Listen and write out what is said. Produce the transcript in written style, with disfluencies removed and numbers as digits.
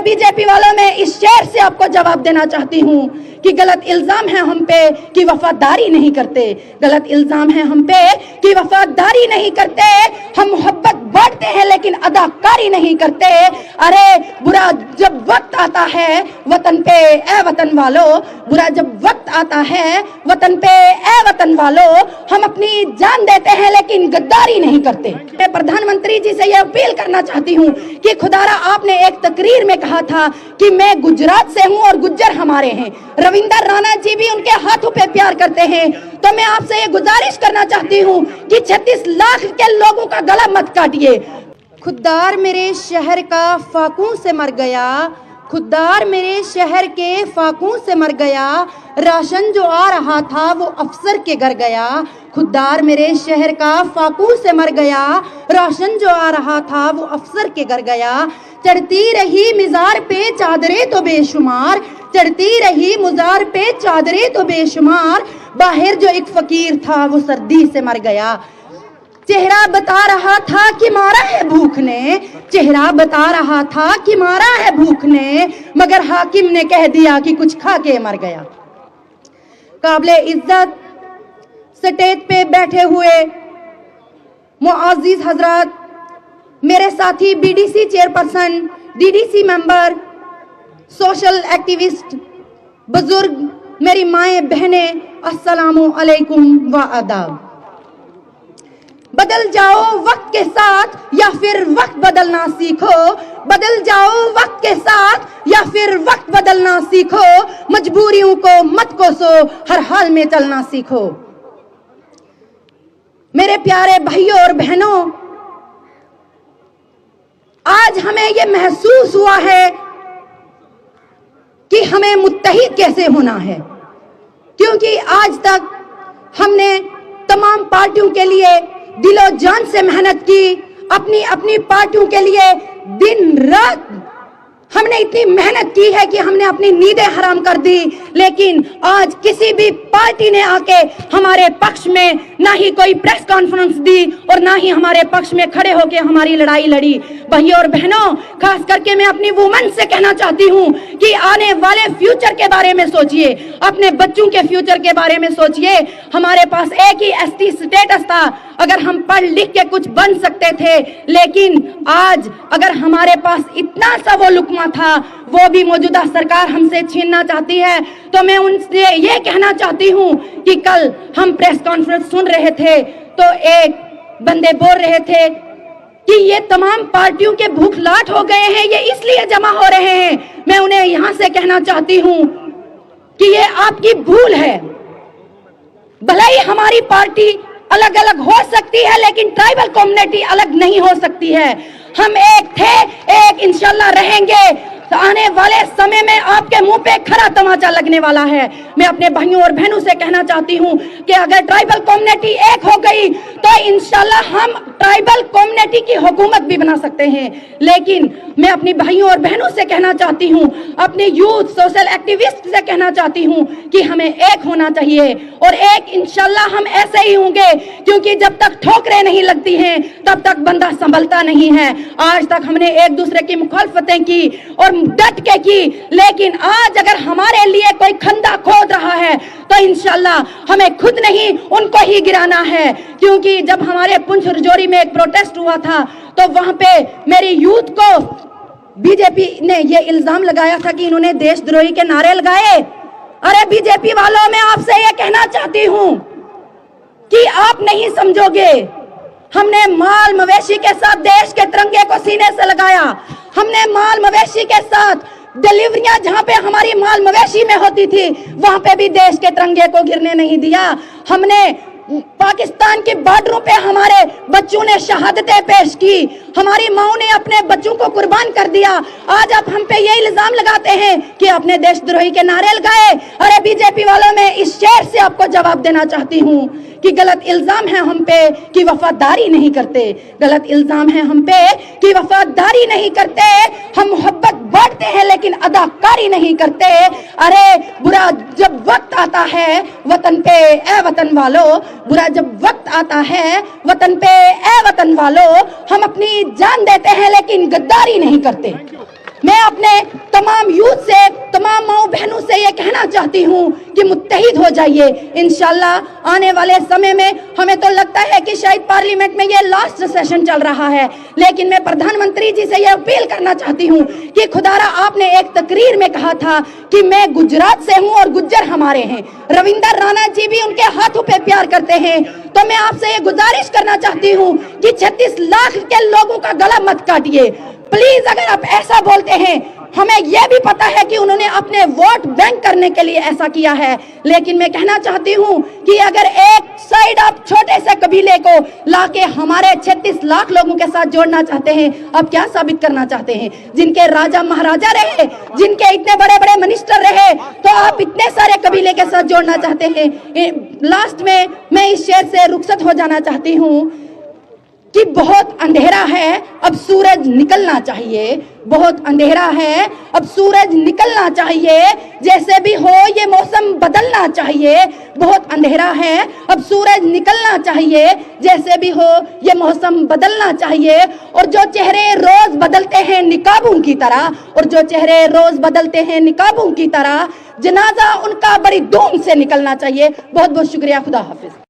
B J P वालों, मैं इस शेर से आपको जवाब देना चाहती हूँ कि गलत इल्जाम है हम पे कि वफादारी नहीं करते, गलत इल्जाम है हम पे कि वफादारी नहीं करते। हम मोहब्बत बांटते हैं लेकिन अदाकारी नहीं करते। अरे बुरा जब वक्त आता है वतन पे ए वतन वालों, बुरा जब वक्त आता है वतन पे ए वतन वालों, हम अपनी जान देते हैं लेकिन गद्दारी नहीं करते। मैं प्रधानमंत्री जी से यह अपील करना चाहती हूँ कि खुदारा, आपने एक तकरीर में कहा था कि मैं गुजरात से हूँ और गुज्जर हमारे हैं। रविंदर राणा जी भी उनके हाथों पे प्यार करते हैं। तो मैं आपसे ये गुजारिश करना चाहती हूँ कि 36 लाख के लोगों का गला मत काटिए। खुदार मेरे शहर का फाकू से मर गया, खुदार मेरे शहर के फाकू से मर गया, राशन जो आ रहा था वो अफसर के घर गया। खुदार मेरे शहर का फाकू से मर गया, राशन जो आ रहा था वो अफसर के घर गया। चढ़ती रही मिज़ार पे चादरें तो बेशुमार, चढ़ती रही मुज़ार पे चादरें तो बेशुमार, बाहर जो एक फकीर था वो सर्दी से मर गया। चेहरा बता रहा था कि मारा है भूख ने, चेहरा बता रहा था कि मारा है भूख ने, मगर हाकिम ने कह दिया कि कुछ खा के मर गया। काबिले इज्जत स्टेज पे बैठे हुए मुअज़्ज़िज़ हजरात, मेरे साथी BDC chairperson, DDC member, social activist, बुजुर्ग, मेरी माएँ बहनें, अस्सलामु अलैकुम व आदाब। बदल जाओ वक्त के साथ या फिर वक्त बदलना सीखो, बदल जाओ वक्त के साथ या फिर वक्त बदलना सीखो, मजबूरियों को मत कोसो, हर हाल में चलना सीखो। मेरे प्यारे भाइयों और बहनों, आज हमें ये महसूस हुआ है कि हमें मुत्तहिद कैसे होना है, क्योंकि आज तक हमने तमाम पार्टियों के लिए दिलो जान से मेहनत की, अपनी अपनी पार्टियों के लिए दिन रात हमने इतनी मेहनत की है कि हमने अपनी नींदें हराम कर दी, लेकिन आज किसी भी पार्टी ने आके हमारे पक्ष में ना ही कोई प्रेस कॉन्फ्रेंस दी और ना ही हमारे पक्ष में खड़े होके हमारी लड़ाई लड़ी। भाइयों और बहनों, खास करके मैं अपनी वुमन से कहना चाहती हूँ कि आने वाले फ्यूचर के बारे में सोचिए, अपने बच्चों के फ्यूचर के बारे में सोचिए। हमारे पास एक ही एसटी स्टेटस था, अगर हम पढ़ लिख के कुछ बन सकते थे, लेकिन आज अगर हमारे पास इतना सा वो लुकमा था, वो भी मौजूदा सरकार हमसे छीनना चाहती है। तो मैं उनसे ये कहना चाहती हूँ कि कल हम प्रेस कॉन्फ्रेंस सुन रहे थे तो एक बंदे बोल रहे थे कि ये तमाम पार्टियों के भूखलाट हो गए हैं, ये इसलिए जमा हो रहे हैं। मैं उन्हें यहाँ से कहना चाहती हूँ कि ये आपकी भूल है। भले ही हमारी पार्टी अलग अलग हो सकती है, लेकिन ट्राइबल कम्युनिटी अलग नहीं हो सकती है। हम एक थे, एक इंशाल्लाह रहेंगे। तो आने वाले समय में आपके मुंह पे खरा तमाचा लगने वाला है। मैं अपने भाइयों और बहनों से कहना चाहती हूँ कि अगर ट्राइबल कम्युनिटी एक हो गई तो इंशाल्लाह हम ट्राइबल कम्युनिटी की हुकूमत भी बना सकते हैं। लेकिन मैं अपनी भाइयों और बहनों से कहना चाहती हूँ, अपने यूथ सोशल एक्टिविस्ट से कहना चाहती हूँ कि हमें एक होना चाहिए और एक इंशाल्लाह हम ऐसे ही होंगे, क्योंकि जब तक ठोकरें नहीं लगती हैं तब तक बंदा संभलता नहीं है। आज तक हमने एक दूसरे की मुखालफतें की और डट के की, लेकिन आज अगर हमारे लिए कोई खंदा खोद रहा है तो इंशाल्लाह हमें खुद नहीं उनको ही गिराना है। क्योंकि जब हमारे पुंछ रजौरी में एक प्रोटेस्ट हुआ था तो वहां पे मेरी यूथ को बीजेपी ने ये इल्जाम लगाया था कि इन्होंने देशद्रोही के नारे लगाए। अरे बीजेपी वालों, मैं आपसे ये कहना चाहती हूं कि आप नहीं समझोगे। हमने माल मवेशी के साथ देश के तिरंगे को सीने से लगाया। हमने माल मवेशी के साथ डिलीवरियां जहां पे हमारी माल मवेशी में होती थी वहां पे भी देश के तिरंगे को गिरने नहीं दिया। हमने पाकिस्तान के बॉर्डरों पे हमारे बच्चों ने शहादतें पेश की, हमारी माओ ने अपने बच्चों को कुर्बान कर दिया। आज आप हम पे ये इल्जाम लगाते हैं कि आपने देशद्रोही के नारे लगाए। अरे बीजेपी वालों, मैं इस शेर से आपको जवाब देना चाहती हूँ कि गलत इल्जाम है हम पे कि वफादारी नहीं करते, गलत इल्जाम है हम पे कि वफादारी नहीं करते। हम मोहब्बत बांटते हैं लेकिन अदाकारी नहीं करते। अरे बुरा जब वक्त आता है वतन पे ए वतन वालों, बुरा जब वक्त आता है वतन पे ए वतन वालों, हम अपनी जान देते हैं लेकिन गद्दारी नहीं करते। میں اپنے تمام یوتھ سے، تمام ماؤں بہنوں سے یہ کہنا چاہتی ہوں کہ متحد ہو جائیے. انشاءاللہ آنے والے سمے میں ہمیں تو لگتا ہے کہ شاید پارلیمنٹ میں یہ لاسٹ سیشن چل رہا ہے، لیکن میں پردھان منتری جی سے یہ اپیل کرنا چاہتی ہوں کہ خدارا آپ نے ایک تقریر میں کہا تھا کہ میں گجرات سے ہوں اور گجر ہمارے ہیں. روندر رانا جی بھی ان کے ہاتھوں پہ پیار کرتے ہیں. تو میں آپ سے یہ گزارش کرنا چاہتی ہوں کہ 36 لاکھ کے لوگوں کا گلا مت کاٹیے پلیز. اگر آپ ایسا بولتے ہیں، ہمیں یہ بھی پتا ہے کہ انہوں نے اپنے ووٹ بینک کرنے کے لیے ایسا کیا ہے، لیکن میں کہنا چاہتی ہوں کہ اگر ایک سائیڈ آپ چھوٹے سے قبیلے کو لا کے ہمارے 36 لاکھ لوگوں کے ساتھ جوڑنا چاہتے ہیں، آپ کیا ثابت کرنا چاہتے ہیں؟ جن کے راجہ مہاراجہ رہے، جن کے اتنے بڑے بڑے منسٹر رہے، تو آپ اتنے سارے قبیلے کے ساتھ جوڑنا چاہتے ہیں. لاسٹ میں اس شعر سے رخصت ہو جانا چاہتی ہوں کہ بہت اندھیرا ہے، اب سورج نکلنا چاہیے. بہت اندھیرا ہے، اب سورج نکلنا چاہیے. جیسے بھی ہو یہ موسم بدلنا چاہیے. بہت اندھیرا ہے، اب سورج نکلنا چاہیے. جیسے بھی ہو یہ موسم بدلنا چاہیے. اور جو چہرے روز بدلتے ہیں نقابوں کی طرح، اور جو چہرے روز بدلتے ہیں نقابوں کی طرح، جنازہ ان کا بڑی دھوم سے نکلنا چاہیے. بہت بہت شکریہ. خدا حافظ.